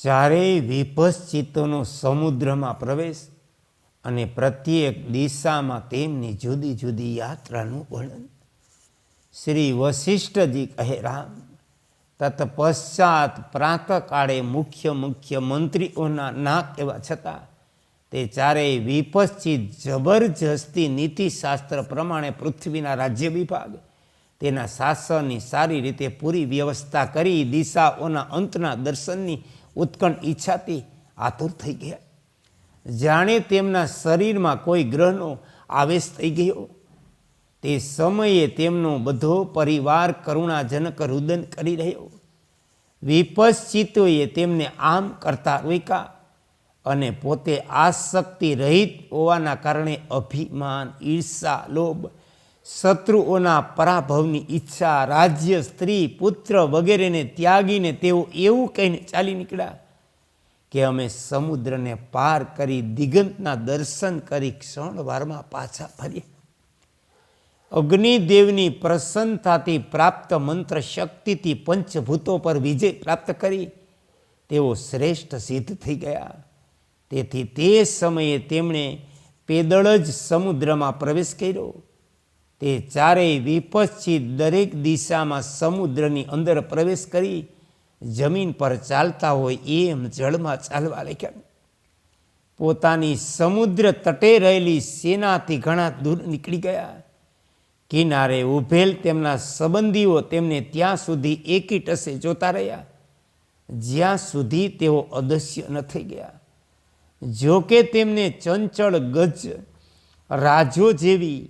ચારેય વિપશ્ચિતોનો સમુદ્રમાં પ્રવેશ અને પ્રત્યેક દિશામાં તેમની જુદી જુદી યાત્રાનું વર્ણન. શ્રી વશિષ્ઠજી કહે, રામ, તત્પશ્ચાત પ્રાતકાળે મુખ્ય મંત્રીઓના નાક એવા છતાં તે ચારેય વિપશ્ચિત જબરજસ્તી નીતિશાસ્ત્ર પ્રમાણે પૃથ્વીના રાજ્ય વિભાગ તેના શાસનની સારી રીતે પૂરી વ્યવસ્થા કરી દિશાઓના અંતના દર્શનની ઉત્કંઠ ઈચ્છાથી આતુર થઈ ગયા. જાણે તેમના શરીરમાં કોઈ ગ્રહનો આવેશ થઈ ગયો. તે સમયે તેમનો બધો પરિવાર કરુણાજનક રુદન કરી રહ્યો. વિપશ્ચિતોએ તેમને આમ કરતા રોક્યા અને પોતે આસક્તિ રહિત હોવાના કારણે અભિમાન, ઈર્ષા, લોભ, શત્રુઓના પરાભવની ઈચ્છા, રાજ્ય, સ્ત્રી, પુત્ર વગેરેને ત્યાગીને તેઓ એવું કહીને ચાલી નીકળ્યા કે અમે સમુદ્રને પાર કરી દિગંતના દર્શન કરી ક્ષણવારમાં પાછા ફર્યા. અગ્નિદેવની પ્રસન્નતાથી પ્રાપ્ત મંત્ર શક્તિથી પંચભૂતો પર વિજય પ્રાપ્ત કરી તેઓ શ્રેષ્ઠ સિદ્ધ થઈ ગયા. તેથી તે સમયે તેમણે પેદળ જ સમુદ્રમાં પ્રવેશ કર્યો. તે ચારેય વિપશ્ચિત દરેક દિશામાં સમુદ્રની અંદર પ્રવેશ કરી જમીન પર ચાલતા હોય એમ જળમાં ચાલવા લાગ્યા. પોતાની સમુદ્ર તટે રહેલી સેનાથી ઘણા દૂર નીકળી ગયા. કિનારે ઉભેલ તેમના સંબંધીઓ તેમને ત્યાં સુધી એકી ટસે જોતા રહ્યા જ્યાં સુધી તેઓ અદૃશ્ય ન થઈ ગયા. જો કે તેમને ચંચળ ગજ રાજો જેવી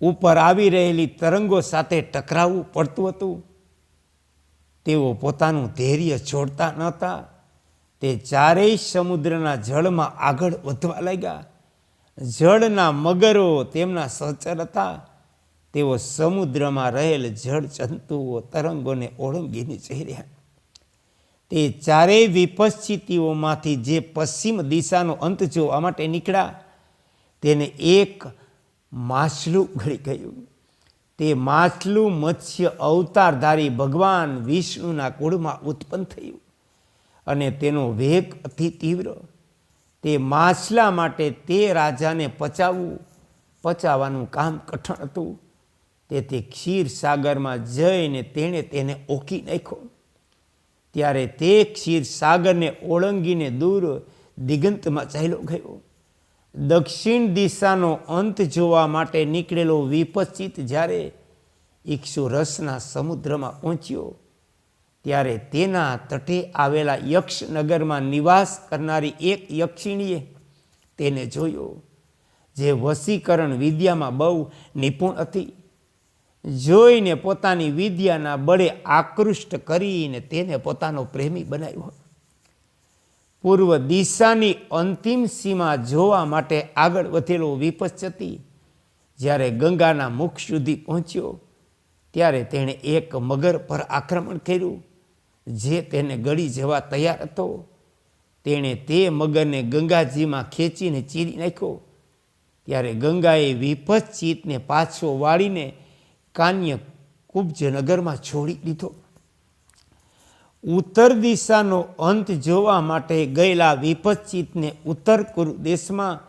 ઉપર આવી રહેલી તરંગો સાથે ટકરાવવું પડતું હતું. તેઓ પોતાનું ધૈર્ય છોડતા નહોતા. તે ચારેય સમુદ્રના જળમાં આગળ વધવા લાગ્યા. જળના મગરો તેમના સહચર હતા. તેઓ સમુદ્રમાં રહેલ જળ જંતુઓ તરંગોને ઓળંગીને જઈ રહ્યા. તે ચારેય વિપશ્ચિતીઓમાંથી જે પશ્ચિમ દિશાનો અંત જોવા માટે નીકળ્યા તેને એક માછલું ગળી ગયું. તે માછલું મત્સ્ય અવતારધારી ભગવાન વિષ્ણુના કુળમાં ઉત્પન્ન થયું અને તેનો વેગ અતિ તીવ્ર. તે માછલા માટે તે રાજાને પચાવવાનું કામ કઠણ હતું. તેથી ક્ષીરસાગરમાં જઈને તેણે તેને ઓકી નાખ્યો. ત્યારે તે ક્ષીરસાગરને ઓળંગીને દૂર દિગંતમાં ચાલ્યો ગયો. દક્ષિણ દિશાનો અંત જોવા માટે નીકળેલો વિપશ્ચિત જ્યારે ઇક્ષુરસના સમુદ્રમાં પહોંચ્યો ત્યારે તેના તટે આવેલા યક્ષનગરમાં નિવાસ કરનારી એક યક્ષિણીએ તેને જોયો, જે વશીકરણ વિદ્યામાં બહુ નિપુણ હતી. જોઈને પોતાની વિદ્યાના બળે આકૃષ્ટ કરીને તેને પોતાનો પ્રેમી બનાવ્યો. પૂર્વ દિશાની અંતિમ સીમા જોવા માટે આગળ વધેલો વિપશ્ચિતી જ્યારે ગંગાના મુખ સુધી પહોંચ્યો ત્યારે તેણે એક મગર પર આક્રમણ કર્યું જે તેને ગળી જવા તૈયાર હતો. તેણે તે મગરને ગંગાજીમાં ખેંચીને ચીરી નાખ્યો. ત્યારે ગંગાએ વિપશ્ચિતને પાછો વાળીને કાન્ય કુબ્જ નગરમાં છોડી દીધો. ઉત્તર દિશાનો અંત જોવા માટે ગયેલા વિપશ્ચિતને ઉત્તર કુરુ દેશમાં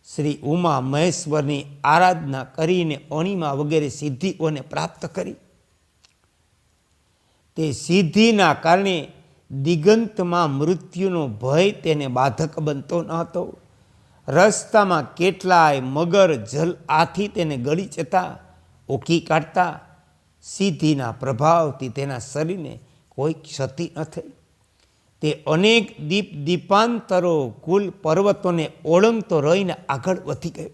શ્રી ઉમા મહેશ્વરની આરાધના કરીને અણિમા વગેરે સિદ્ધિઓને પ્રાપ્ત કરી. તે સિદ્ધિના કારણે દિગંતમાં મૃત્યુનો ભય તેને બાધક બનતો ન હતો. રસ્તામાં કેટલાય મગર જલ આથી તેને ગળી જતા ઓકી કાઢતા. સિદ્ધિના પ્રભાવથી તેના શરીરને કોઈ ક્ષતિ ન થઈ. તે અનેક દીપાંતરો કુલ પર્વતોને ઓળંગતો રહીને આગળ વધી ગયો.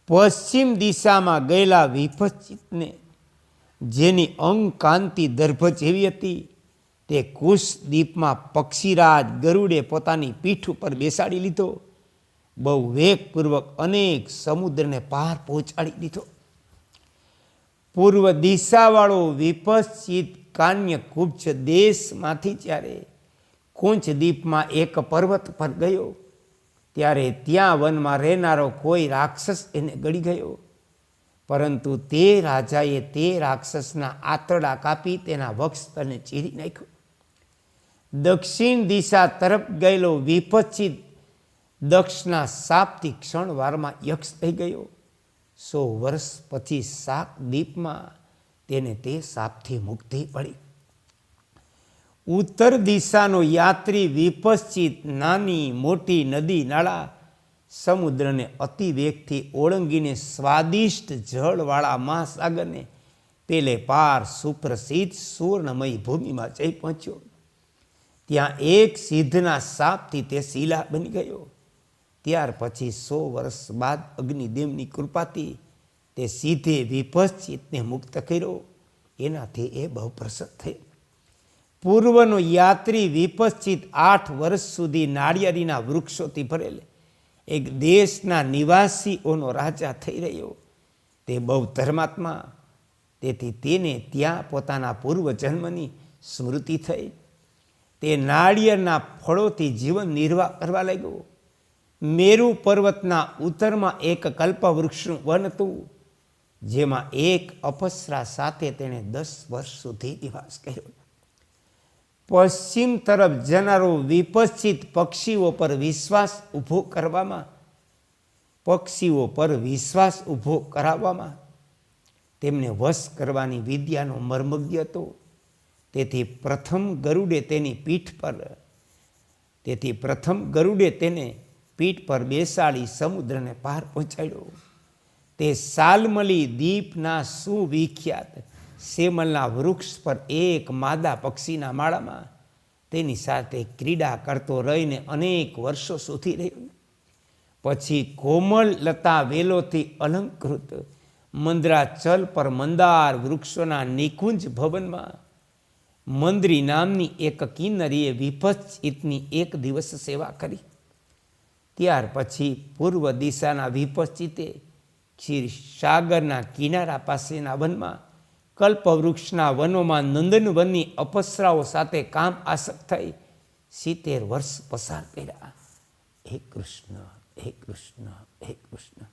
પશ્ચિમ દિશામાં ગયેલા વિપશ્ચિતને જેની અંગ કાંતિ દર્ભ જેવી હતી તે કુશદ્વીપમાં પક્ષીરાજ ગરુડે પોતાની પીઠ ઉપર બેસાડી લીધો. બહુ વેગપૂર્વક અનેક સમુદ્રને પાર પહોંચાડી દીધો. પૂર્વ દિશાવાળો વિપશ્ચિત કાન્ય કુબ્જ દેશમાંથી જ્યારે કુંચ દ્વીપમાં એક પર્વત પર ગયો ત્યારે ત્યાં વનમાં રહેનારો કોઈ રાક્ષસ એને ગળી ગયો. પરંતુ તે રાજાએ તે રાક્ષસના આંતરડા કાપી તેના વક્ષ તને ચીરી નાખ્યો. દક્ષિણ દિશા તરફ ગયેલો વિપચ્છિત દક્ષના શાપથી ક્ષણવારમાં યક્ષ થઈ ગયો. 100 વર્ષ પછી શાક દીપમાં તેને તે શાપથી મુક્તિ મળી. ઉત્તર દિશાનો યાત્રી વિપશ્ચિત નાની મોટી નદી નાળા સમુદ્રને અતિવેગથી ઓળંગીને સ્વાદિષ્ટ જળવાળા મહાસાગરને પેલે પાર સુપ્રસિદ્ધ સુવર્ણમય ભૂમિમાં જઈ પહોંચ્યો. ત્યાં એક સિદ્ધના શાપથી તે શિલા બની ગયો. ત્યાર પછી 100 વર્ષ બાદ અગ્નિદેવની કૃપાથી તે સીધે વિપશ્ચિતને મુક્ત કર્યો. એનાથી એ બહુ પ્રસન્ન થયો. પૂર્વનો યાત્રી વિપશ્ચિત 8 વર્ષ સુધી નાળિયેરીના વૃક્ષોથી ભરેલ એક દેશના નિવાસીઓનો રાજા થઈ રહ્યો. તે બહુ ધર્માત્મા, તેથી તેને ત્યાં પોતાના પૂર્વજન્મની સ્મૃતિ થઈ. તે નાળિયેરના ફળોથી જીવન નિર્વાહ કરવા લાગ્યો. મેરુ પર્વતના ઉત્તરમાં એક કલ્પવૃક્ષનું વન હતું, જેમાં એક અપ્સરા સાથે તેણે 10 વર્ષ સુધી નિવાસ કર્યો. પશ્ચિમ તરફ જનારો વિપશ્ચિત પક્ષીઓ પર વિશ્વાસ ઊભો કરાવવામાં તેમને વશ કરવાની વિદ્યાનો મર્મજ્ઞ હતો. તેથી પ્રથમ ગરુડે તેને પીઠ પર બેસાડી સમુદ્રને પાર પહોંચાડ્યો. તે સાલમલી દ્વીપના સુવિખ્યાત સેમલના વૃક્ષ પર એક માદા પક્ષીના માળામાં તેની સાથે ક્રીડા કરતો રહીને અનેક વર્ષો સુધી રહ્યો. પછી કોમળ લતા વેલોથી અલંકૃત મંદરાચલ પર મંદાર વૃક્ષોના નિકુંજ ભવનમાં મંદરી નામની એક કિન્નરીએ વિપશ્ચિતની એક દિવસ સેવા કરી. ત્યાર પછી પૂર્વ દિશાના વિપશ્ચિતે ક્ષીરસાગરના કિનારા પાસેના વનમાં કલ્પવૃક્ષના વનોમાં નંદનવનની અપ્સરાઓ સાથે કામ આસક્ત થઈ 70 વર્ષ પસાર કર્યા. હે કૃષ્ણ, હે કૃષ્ણ, હે કૃષ્ણ.